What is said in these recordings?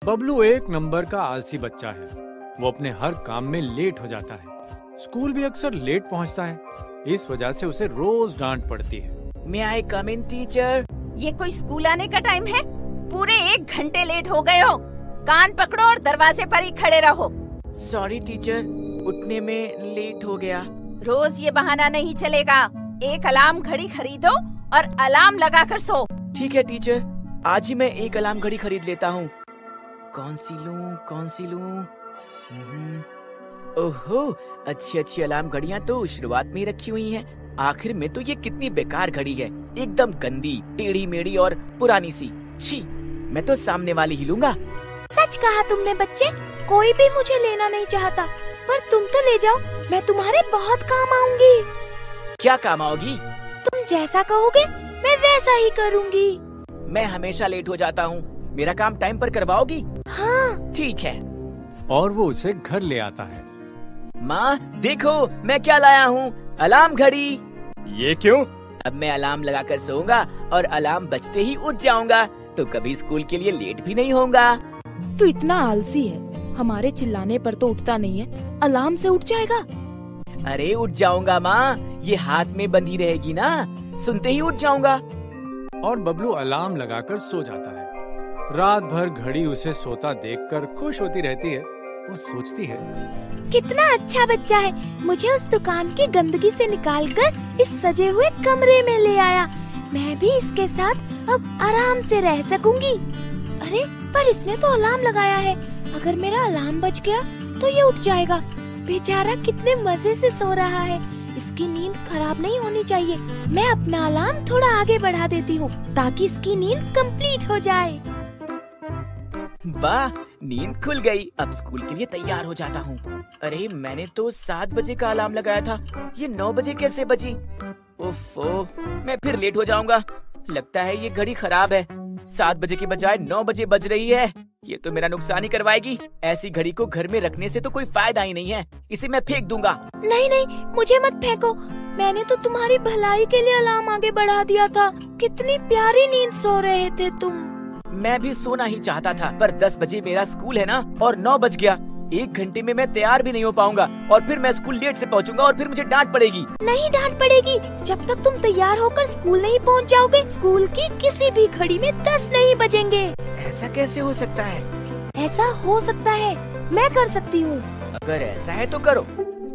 बबलू एक नंबर का आलसी बच्चा है। वो अपने हर काम में लेट हो जाता है। स्कूल भी अक्सर लेट पहुंचता है। इस वजह से उसे रोज डांट पड़ती है। May I come in, teacher? ये कोई स्कूल आने का टाइम है? पूरे 1 घंटे लेट हो गए हो। कान पकड़ो और दरवाजे पर ही खड़े रहो। सॉरी टीचर, उठने में लेट हो गया। रोज ये बहाना नहीं चलेगा। एक अलार्म घड़ी खरीदो और अलार्म लगाकर सो। ठीक है टीचर, आज ही मैं एक अलार्म घड़ी खरीद लेता हूँ। कौन सी लूँ? ओहो, अच्छी अलार्म घड़ियाँ तो शुरुआत में ही रखी हुई हैं। आखिर में तो ये कितनी बेकार घड़ी है, एकदम गंदी, टेढ़ी मेढ़ी और पुरानी सी। छी, मैं तो सामने वाली ही लूंगा। सच कहा तुमने बच्चे, कोई भी मुझे लेना नहीं चाहता, पर तुम तो ले जाओ, मैं तुम्हारे बहुत काम आऊंगी। क्या काम आओगी? तुम जैसा कहोगे मैं वैसा ही करूंगी। मैं हमेशा लेट हो जाता हूँ, मेरा काम टाइम पर करवाओगी? हाँ ठीक है। और वो उसे घर ले आता है। माँ देखो मैं क्या लाया हूँ, अलार्म घड़ी। ये क्यों? अब मैं अलार्म लगाकर सोऊंगा और अलार्म बजते ही उठ जाऊंगा, तो कभी स्कूल के लिए लेट भी नहीं होऊंगा। तू इतना आलसी है, हमारे चिल्लाने पर तो उठता नहीं है, अलार्म से उठ जाएगा। अरे उठ जाऊंगा माँ, ये हाथ में बंधी रहेगी ना, सुनते ही उठ जाऊंगा। और बबलू अलार्म लगाकर सो जाता है। रात भर घड़ी उसे सोता देखकर खुश होती रहती है। वो सोचती है, कितना अच्छा बच्चा है, मुझे उस दुकान की गंदगी से निकालकर इस सजे हुए कमरे में ले आया। मैं भी इसके साथ अब आराम से रह सकूंगी। अरे पर इसने तो अलार्म लगाया है, अगर मेरा अलार्म बज गया तो ये उठ जाएगा। बेचारा कितने मजे से सो रहा है, इसकी नींद खराब नहीं होनी चाहिए। मैं अपना अलार्म थोड़ा आगे बढ़ा देती हूँ ताकि इसकी नींद कंप्लीट हो जाए। वाह, नींद खुल गई, अब स्कूल के लिए तैयार हो जाता हूँ। अरे मैंने तो 7 बजे का अलार्म लगाया था, ये 9 बजे कैसे बजी? ओफो, मैं फिर लेट हो जाऊंगा। लगता है ये घड़ी खराब है, 7 बजे की बजाय 9 बजे बज रही है। ये तो मेरा नुकसान ही करवाएगी। ऐसी घड़ी को घर में रखने से तो कोई फायदा ही नहीं है, इसे मैं फेंक दूंगा। नहीं, मुझे मत फेंको, मैंने तो तुम्हारी भलाई के लिए अलार्म आगे बढ़ा दिया था। कितनी प्यारी नींद सो रहे थे तुम। मैं भी सोना ही चाहता था, पर 10 बजे मेरा स्कूल है ना, और 9 बज गया। 1 घंटे में मैं तैयार भी नहीं हो पाऊंगा, और फिर मैं स्कूल लेट से पहुंचूंगा और फिर मुझे डांट पड़ेगी। नहीं डांट पड़ेगी, जब तक तुम तैयार होकर स्कूल नहीं पहुंच जाओगे, स्कूल की किसी भी घड़ी में 10 नहीं बजेंगे। ऐसा कैसे हो सकता है? ऐसा हो सकता है, मैं कर सकती हूँ। अगर ऐसा है तो करो।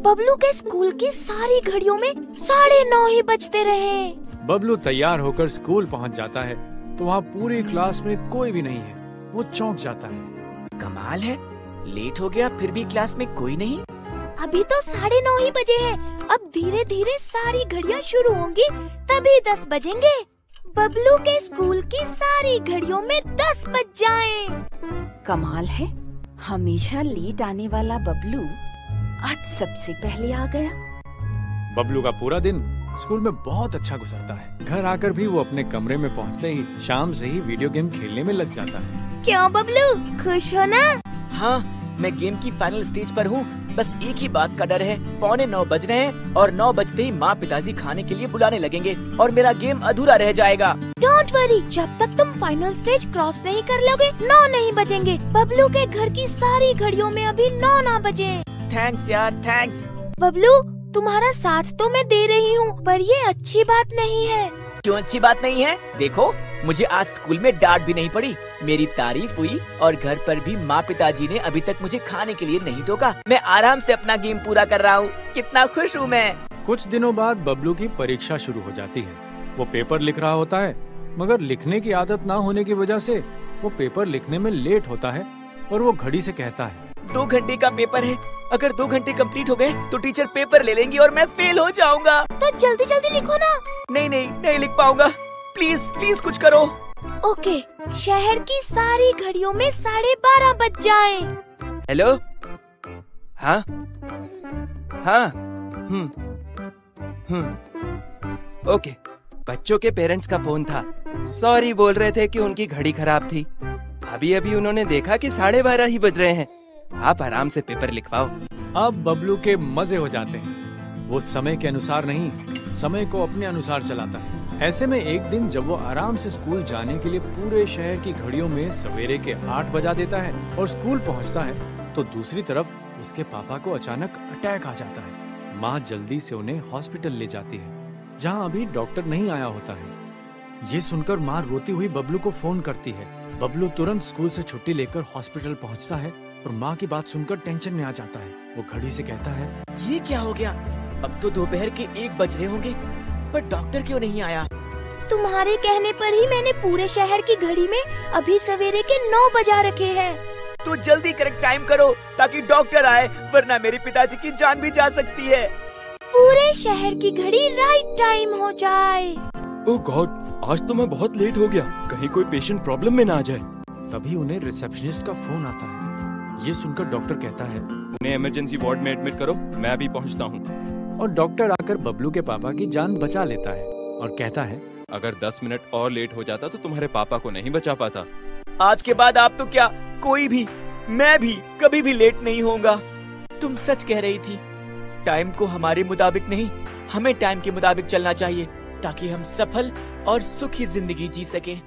बबलू के स्कूल की सारी घड़ियों में 9:30 ही बजते रहे। बबलू तैयार होकर स्कूल पहुंच जाता है तो वहाँ पूरी क्लास में कोई भी नहीं है। वो चौंक जाता है। कमाल है, लेट हो गया फिर भी क्लास में कोई नहीं। अभी तो 9:30 ही बजे हैं, अब धीरे धीरे सारी घड़ियाँ शुरू होंगी, तभी 10 बजेंगे। बबलू के स्कूल की सारी घड़ियों में 10 बज जाएं। कमाल है, हमेशा लेट आने वाला बबलू आज सबसे पहले आ गया। बबलू का पूरा दिन स्कूल में बहुत अच्छा गुजरता है। घर आकर भी वो अपने कमरे में पहुंचते ही शाम से ही वीडियो गेम खेलने में लग जाता है। क्यों बबलू, खुश हो ना? हाँ, मैं गेम की फाइनल स्टेज पर हूँ। बस एक ही बात का डर है, 8:45 बज रहे हैं और 9 बजते ही माँ पिताजी खाने के लिए बुलाने लगेंगे और मेरा गेम अधूरा रह जाएगा। डोंट वरी, जब तक तुम फाइनल स्टेज क्रॉस नहीं कर लोगे 9 नहीं बजेंगे। बबलू के घर की सारी घड़ियों में अभी 9 ना बजे। थैंक्स यार, थैंक्स। बबलू, तुम्हारा साथ तो मैं दे रही हूँ, पर ये अच्छी बात नहीं है। क्यों अच्छी बात नहीं है? देखो, मुझे आज स्कूल में डांट भी नहीं पड़ी, मेरी तारीफ हुई और घर पर भी माँ पिताजी ने अभी तक मुझे खाने के लिए नहीं टोका। मैं आराम से अपना गेम पूरा कर रहा हूँ, कितना खुश हूँ मैं। कुछ दिनों बाद बबलू की परीक्षा शुरू हो जाती है। वो पेपर लिख रहा होता है, मगर लिखने की आदत ना होने की वजह से वो पेपर लिखने में लेट होता है और वो घड़ी से कहता है, 2 घंटे का पेपर है, अगर 2 घंटे कंप्लीट हो गए तो टीचर पेपर ले लेंगी और मैं फेल हो जाऊंगा। तो जल्दी जल्दी लिखो ना। नहीं लिख पाऊंगा, प्लीज कुछ करो। ओके, शहर की सारी घड़ियों में 12:30 बज जाए। हेलो, हाँ, ओके, बच्चों के पेरेंट्स का फोन था। सॉरी बोल रहे थे कि उनकी घड़ी खराब थी। अभी उन्होंने देखा कि 12:30 ही बज रहे हैं। आप आराम से पेपर लिखवाओ। अब बबलू के मजे हो जाते हैं। वो समय के अनुसार नहीं, समय को अपने अनुसार चलाता है। ऐसे में एक दिन जब वो आराम से स्कूल जाने के लिए पूरे शहर की घड़ियों में सवेरे के 8 बजा देता है और स्कूल पहुंचता है, तो दूसरी तरफ उसके पापा को अचानक अटैक आ जाता है। माँ जल्दी से उन्हें हॉस्पिटल ले जाती है, जहाँ अभी डॉक्टर नहीं आया होता है। ये सुनकर माँ रोती हुई बबलू को फोन करती है। बबलू तुरंत स्कूल से छुट्टी लेकर हॉस्पिटल पहुँचता है और माँ की बात सुनकर टेंशन में आ जाता है। वो घड़ी से कहता है, ये क्या हो गया? अब तो दोपहर के 1 बज रहे होंगे, पर डॉक्टर क्यों नहीं आया? तुम्हारे कहने पर ही मैंने पूरे शहर की घड़ी में अभी सवेरे के 9 बजा रखे हैं। तो जल्दी करेक्ट टाइम करो ताकि डॉक्टर आए, वरना मेरे पिताजी की जान भी जा सकती है। पूरे शहर की घड़ी राइट टाइम हो जाए। ओह गॉड, आज तो मैं बहुत लेट हो गया, कहीं कोई पेशेंट प्रॉब्लम में ना आ जाए। तभी उन्हें रिसेप्शनिस्ट का फोन आता है। ये सुनकर डॉक्टर कहता है, उन्हें इमरजेंसी वार्ड में एडमिट करो, मैं अभी पहुंचता हूं। और डॉक्टर आकर बबलू के पापा की जान बचा लेता है और कहता है, अगर 10 मिनट और लेट हो जाता तो तुम्हारे पापा को नहीं बचा पाता। आज के बाद आप तो क्या, कोई भी, मैं भी कभी भी लेट नहीं होऊंगा। तुम सच कह रही थी। टाइम को हमारे मुताबिक नहीं, हमें टाइम के मुताबिक चलना चाहिए ताकि हम सफल और सुखी जिंदगी जी सकें।